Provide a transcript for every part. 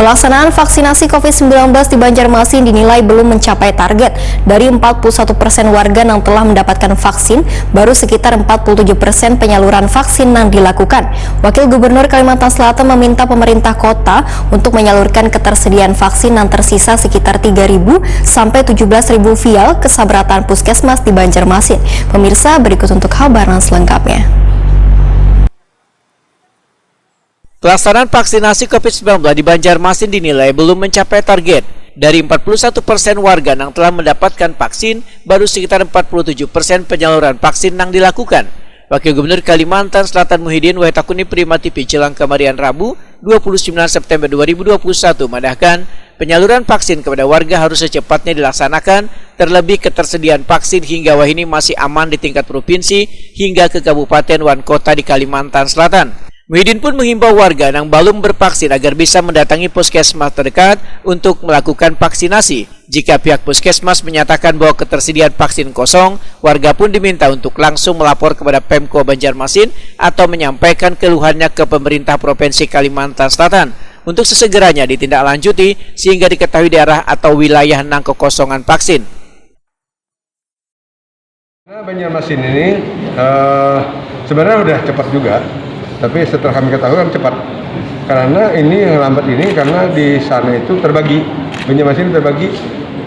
Pelaksanaan vaksinasi COVID-19 di Banjarmasin dinilai belum mencapai target. Dari 41% warga yang telah mendapatkan vaksin, baru sekitar 47% penyaluran vaksin yang dilakukan. Wakil Gubernur Kalimantan Selatan meminta pemerintah kota untuk menyalurkan ketersediaan vaksin yang tersisa sekitar 3.000 sampai 17.000 vial ke sabratan puskesmas di Banjarmasin. Pemirsa, berikut untuk kabar selengkapnya. Pelaksanaan vaksinasi COVID-19 di Banjarmasin dinilai belum mencapai target. Dari 41% warga yang telah mendapatkan vaksin, baru sekitar 47% penyaluran vaksin yang dilakukan. Wakil Gubernur Kalimantan Selatan Muhyiddin Wahidakuni Prima TV Jelang Kemarian Rabu 29 September 2021 mendahkan penyaluran vaksin kepada warga harus secepatnya dilaksanakan, terlebih ketersediaan vaksin hingga wahini masih aman di tingkat provinsi hingga ke kabupaten wan kota di Kalimantan Selatan. Muhyiddin pun menghimbau warga yang belum bervaksin agar bisa mendatangi puskesmas terdekat untuk melakukan vaksinasi. Jika pihak puskesmas menyatakan bahwa ketersediaan vaksin kosong, warga pun diminta untuk langsung melapor kepada Pemko Banjarmasin atau menyampaikan keluhannya ke pemerintah Provinsi Kalimantan Selatan untuk sesegeranya ditindaklanjuti sehingga diketahui daerah atau wilayah yang kekosongan vaksin. Banjarmasin ini sebenarnya udah cepat juga. Tapi setelah kami ketahui kan cepat, karena ini yang lambat ini karena di sana itu terbagi, Banjarmasin terbagi.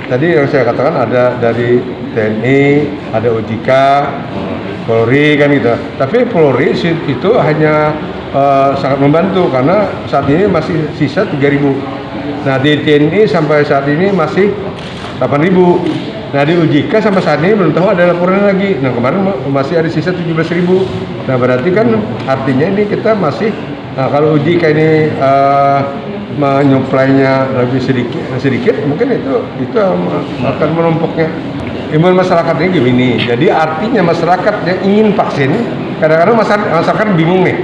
Tadi yang saya katakan ada dari TNI, ada OJK, Polri kan gitu. Tapi Polri itu hanya sangat membantu karena saat ini masih sisa 3.000. Nah di TNI sampai saat ini masih 8.000. Nah di OJK sampai saat ini belum tahu ada laporan lagi. Nah kemarin masih ada sisa 17.000. Nah berarti kan artinya ini kita masih, kalau OJK ini menyuplainya lebih sedikit, mungkin itu akan menumpuknya. Imun masyarakatnya gini. Jadi artinya masyarakat yang ingin vaksin, kadang-kadang masyarakat bingung nih,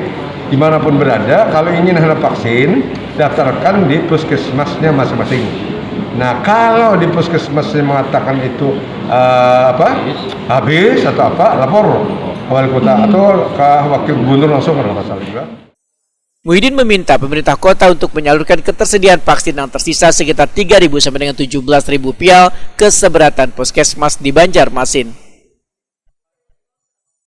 dimanapun berada, kalau ingin vaksin, daftarkan di puskesmasnya masing-masing. Nah kalau di puskesmasnya mengatakan itu habis atau apa, lapor ke wali kota atau ke wakil gubernur langsung kalau nggak salah juga. Muhyiddin meminta pemerintah kota untuk menyalurkan ketersediaan vaksin yang tersisa sekitar 3.000 sampai dengan 17.000 vial ke seberatan puskesmas di Banjarmasin.